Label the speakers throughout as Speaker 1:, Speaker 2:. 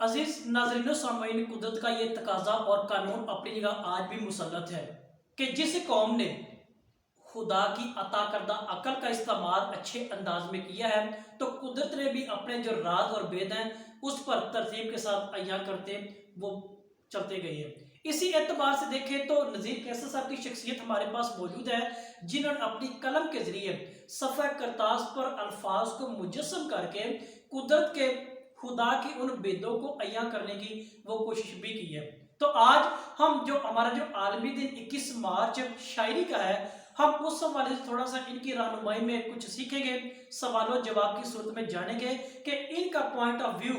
Speaker 1: अजीज नाज़रीन व सामईन, कुदरत का ये तकाजा और कानून अपनी जगह आज भी मुसल्लत है कि जिस कौम ने खुदा की अता करदा अकल का इस्तेमाल अच्छे अंदाज में किया है, तो कुदरत ने भी अपने जो राज और वेद हैं उस पर तरतीब के साथ अय्या करते वो चलते गए हैं। इसी एतबार से देखें तो नज़ीर कैसर साहब की शख्सियत हमारे पास मौजूद है, जिन्होंने अपनी कलम के जरिए सफ़े करतास पर अल्फाज को मुजस्सम करके कुदरत के खुदा की उन बेदों को अय्या करने की वो कोशिश भी की है। तो आज हम जो हमारा जो आलमी दिन 21 मार्च शायरी का है, हम उस हवाले से थोड़ा सा इनकी रहनुमाई में कुछ सीखेंगे, सवालों जवाब की सूरत में जानेंगे कि इनका पॉइंट ऑफ व्यू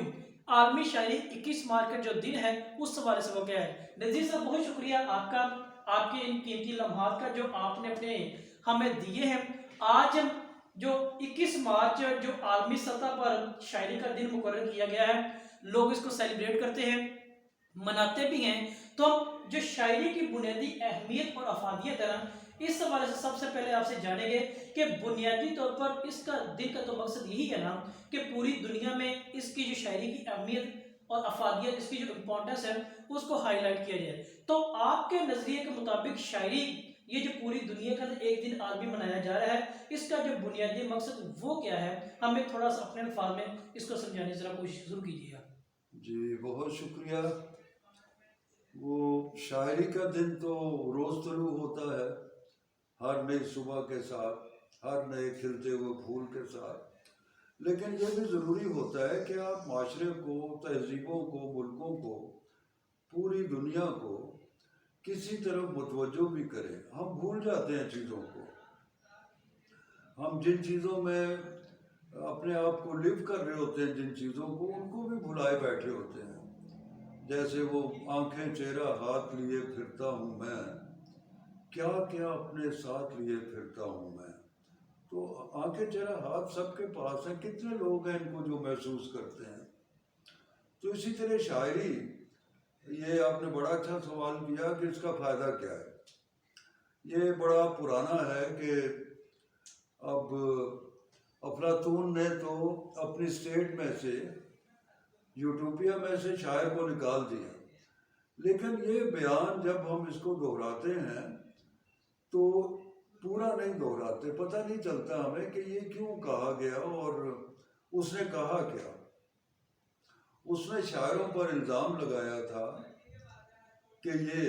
Speaker 1: आलमी शायरी 21 मार्च का जो दिन है उस हवाले से वो क्या है। नज़ीर साहब, बहुत शुक्रिया आपका, आपके इन कीमती लम्हात का जो आपने अपने हमें दिए हैं। आज हम जो 21 मार्च जो आलमी सतह पर शायरी का दिन मुकर्रर किया गया है, लोग इसको सेलिब्रेट करते हैं, मनाते भी हैं। तो हम जो शायरी की बुनियादी अहमियत और अफादियत है ना, इस हवाले से सबसे पहले आपसे जानेंगे कि बुनियादी तौर पर इसका दिन का तो मकसद यही है ना कि पूरी दुनिया में इसकी जो शायरी की अहमियत और अफादियत, इसकी जो इम्पोर्टेंस है उसको हाईलाइट किया जाए। तो आपके नज़रिए के मुताबिक शायरी, ये जो पूरी दुनिया का एक दिन आलमी मनाया जा रहा है, इसका जो बुनियादी मकसद वो क्या है, हमें थोड़ा सा अपने अल्फाज में इसको समझाने ज़रा कोशिश शुरू कीजिएगा।
Speaker 2: जी बहुत शुक्रिया। वो शायरी का दिन तो रोज़ तुलू होता है, हर नई सुबह के साथ, हर नए खिलते हुए फूल के साथ। लेकिन ये भी ज़रूरी होता है कि आप माशरे को, तहजीबों को, मुल्कों को, पूरी दुनिया को किसी तरफ मुतवज्जो भी करें। हम भूल जाते हैं चीज़ों को। हम जिन चीज़ों में अपने आप को लिव कर रहे होते हैं, जिन चीज़ों को, उनको भी भुलाए बैठे होते हैं। जैसे वो आंखें चेहरा हाथ लिए फिरता हूँ मैं, क्या क्या अपने साथ लिए फिरता हूँ मैं। तो आंखें चेहरा हाथ सबके पास है, कितने लोग हैं इनको जो महसूस करते हैं। तो इसी तरह शायरी, ये आपने बड़ा अच्छा सवाल किया कि इसका फ़ायदा क्या है। ये बड़ा पुराना है कि अब अफलातून ने तो अपनी स्टेट में से, यूटोपिया में से शायर को निकाल दिया। लेकिन ये बयान जब हम इसको दोहराते हैं तो पूरा नहीं दोहराते, पता नहीं चलता हमें कि ये क्यों कहा गया और उसने कहा क्या। उसने शायरों पर इल्ज़ाम लगाया था कि ये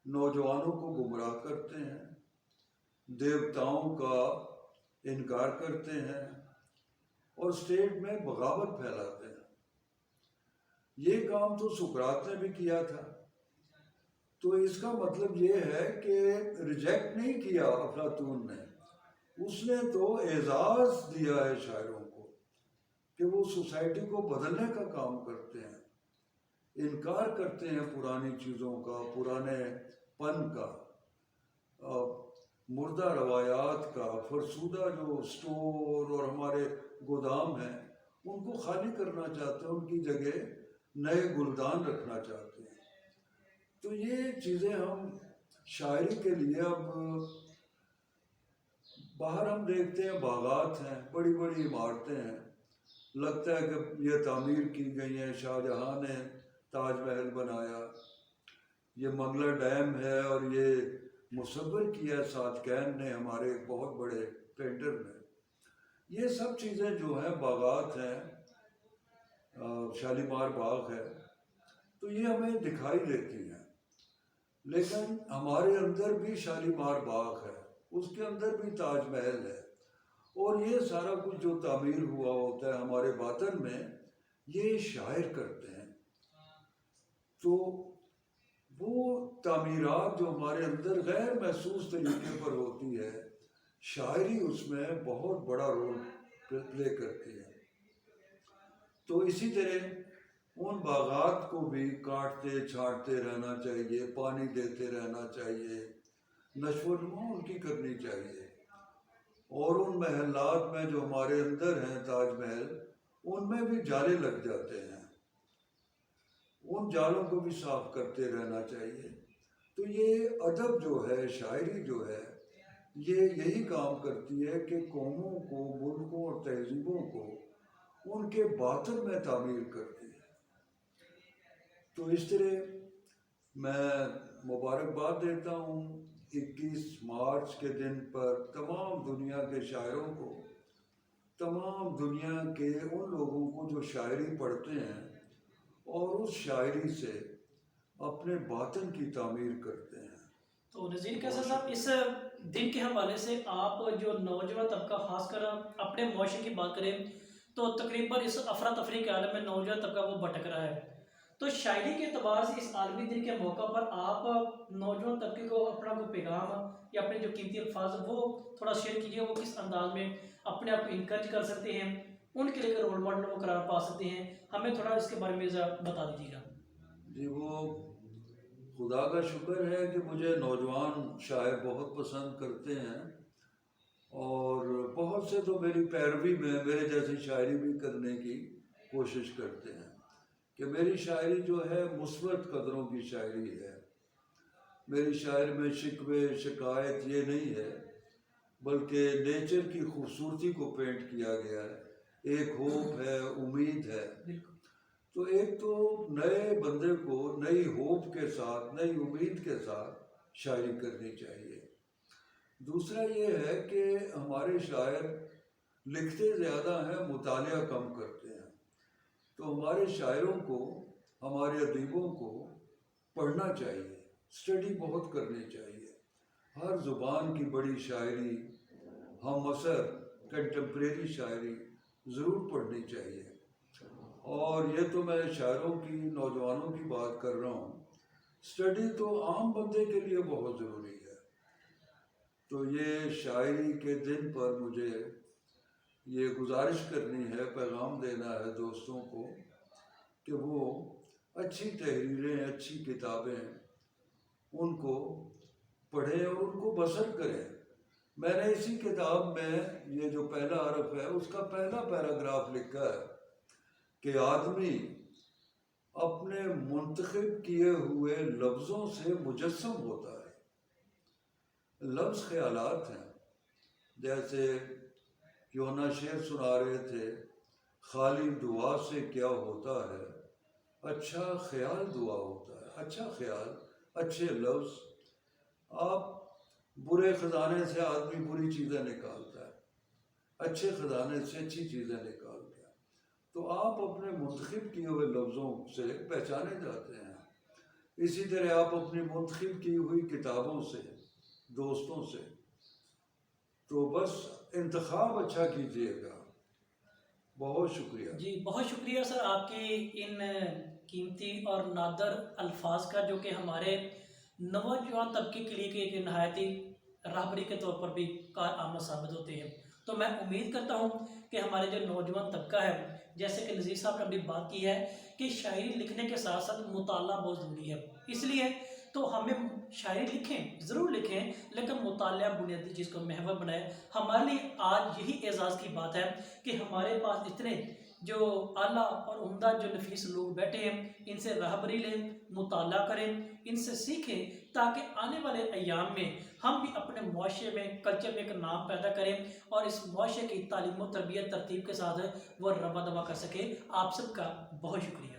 Speaker 2: नौजवानों को गुमराह करते हैं, देवताओं का इनकार करते हैं और स्टेट में बगावत फैलाते हैं। ये काम तो सुकरात ने भी किया था। तो इसका मतलब ये है कि रिजेक्ट नहीं किया अफलातून ने, उसने तो एजाज़ दिया है शायरों को कि वो सोसाइटी को बदलने का काम करते हैं, इनकार करते हैं पुरानी चीज़ों का, पुराने पन का, मुर्दा रवायात का, फरसूदा जो स्टोर और हमारे गोदाम हैं उनको खाली करना चाहते हैं, उनकी जगह नए गुलदान रखना चाहते हैं। तो ये चीज़ें हम शायरी के लिए, अब बाहर हम देखते हैं बागात हैं, बड़ी बड़ी इमारतें हैं, लगता है कि ये तामीर की गई हैं, शाहजहाँ ने ताजमहल बनाया, ये मंगला डैम है और ये मुसव्विर किया सादकैन ने, हमारे एक बहुत बड़े पेंटर ने। ये सब चीज़ें जो हैं बागात हैं, शालीमार बाग है, तो ये हमें दिखाई देती हैं। लेकिन हमारे अंदर भी शालीमार बाग है, उसके अंदर भी ताजमहल है, और ये सारा कुछ जो तामीर हुआ होता है हमारे बातन में, ये शायर करते हैं। तो वो तामीरात जो हमारे अंदर गैर महसूस तरीके पर होती है, शायरी उसमें बहुत बड़ा रोल प्ले करती है। तो इसी तरह उन बागात को भी काटते छांटते रहना चाहिए, पानी देते रहना चाहिए, नशोनुमा उनकी करनी चाहिए। और उन महलात में जो हमारे अंदर हैं ताजमहल, उनमें भी जाले लग जाते हैं, उन जालों को भी साफ करते रहना चाहिए। तो ये अदब जो है, शायरी जो है, ये यही काम करती है कि कौमों को, मुल्कों और तहजीबों को उनके बातिन में तामीर करती है। تو اس طرح میں مبارکباد دیتا ہوں 21 مارچ کے دن پر تمام دنیا کے شاعروں کو، تمام دنیا کے ان لوگوں کو جو شاعری پڑھتے ہیں اور اس شاعری سے اپنے باطن کی تعمیر کرتے ہیں۔
Speaker 1: تو نذیر کیسر صاحب، اس دن کے حوالے سے آپ جو نوجوان طبقہ، خاص کر اپنے معاشرے کی بات کریں تو تقریباً اس افراتفری کے عالم میں نوجوان طبقہ وہ بھٹک رہا ہے، تو شاعری کے اعتبار سے اس عالمی دن کے موقع پر آپ نوجوان طبقے کو اپنا کوئی پیغام یا اپنے جو قیمتی الفاظ وہ تھوڑا شیئر کیجیے، وہ کس انداز میں اپنے آپ کو انکریج کر سکتے ہیں، ان کے لیے رول ماڈل وہ قرار پا سکتے ہیں، ہمیں تھوڑا اس کے بارے میں بتا دیجیے گا۔
Speaker 2: جی، وہ خدا کا شکر ہے کہ مجھے نوجوان شاعر بہت پسند کرتے ہیں، اور بہت سے تو میری پیروی میں میرے جیسی شاعری بھی کرنے کی کوشش کرتے ہیں کہ میری شاعری جو ہے مثبت قدروں کی شاعری ہے۔ میری شاعری میں شکوے شکایت یہ نہیں ہے، بلکہ نیچر کی خوبصورتی کو پینٹ کیا گیا ہے، ایک ہوپ ہے، امید ہے۔ تو ایک تو نئے بندے کو نئی ہوپ کے ساتھ، نئی امید کے ساتھ شاعری کرنی چاہیے۔ دوسرا یہ ہے کہ ہمارے شاعر لکھتے زیادہ ہیں، مطالعہ کم کرتے ہیں، تو ہمارے شاعروں کو، ہمارے ادیبوں کو پڑھنا چاہیے، اسٹڈی بہت کرنی چاہیے، ہر زبان کی بڑی شاعری، ہم عصر کنٹمپریری شاعری ضرور پڑھنی چاہیے۔ اور یہ تو میں شاعروں کی، نوجوانوں کی بات کر رہا ہوں، اسٹڈی تو عام بندے کے لیے بہت ضروری ہے۔ تو یہ شاعری کے دن پر مجھے یہ گزارش کرنی ہے، پیغام دینا ہے دوستوں کو کہ وہ اچھی تحریریں، اچھی کتابیں ان کو پڑھیں اور ان کو بسر کریں۔ میں نے اسی کتاب میں یہ جو پہلا حرف ہے اس کا پہلا پیراگراف لکھا ہے کہ آدمی اپنے منتخب کیے ہوئے لفظوں سے مجسم ہوتا ہے۔ لفظ خیالات ہیں، جیسے یونا شعر سنا رہے تھے، خالی دعا سے کیا ہوتا ہے، اچھا خیال دعا ہوتا ہے۔ اچھا خیال، اچھے لفظ، آپ برے خزانے سے آدمی بری چیزیں نکالتا ہے، اچھے خزانے سے اچھی چیزیں نکالتا ہے۔ تو آپ اپنے منتخب کیے ہوئے لفظوں سے پہچانے جاتے ہیں۔ اسی طرح آپ اپنی منتخب کی ہوئی کتابوں سے، دوستوں سے، تو بس انتخاب اچھا کیجیے گا۔ بہت شکریہ۔
Speaker 1: جی بہت شکریہ سر، آپ کی ان قیمتی اور نادر الفاظ کا، جو کہ ہمارے نوجوان طبقے کے لیے ایک نہایتی راہبری کے طور پر بھی کارآمد ثابت ہوتے ہیں۔ تو میں امید کرتا ہوں کہ ہمارے جو نوجوان طبقہ ہے، جیسے کہ نذیر صاحب نے ابھی بات کی ہے کہ شاعری لکھنے کے ساتھ ساتھ مطالعہ بہت ضروری ہے، اس لیے تو ہمیں شاعری لکھیں، ضرور لکھیں، لیکن مطالعہ بنیادی چیز کو محور بنائے۔ ہمارے لیے آج یہی اعزاز کی بات ہے کہ ہمارے پاس اتنے جو اعلیٰ اور عمدہ جو نفیس لوگ بیٹھے ہیں، ان سے راہبری لیں، مطالعہ کریں، ان سے سیکھیں، تاکہ آنے والے ایام میں ہم بھی اپنے معاشرے میں، کلچر میں ایک نام پیدا کریں اور اس معاشرے کی تعلیم و تربیت ترتیب کے ساتھ وہ رواں دواں کر سکیں۔ آپ سب کا بہت شکریہ۔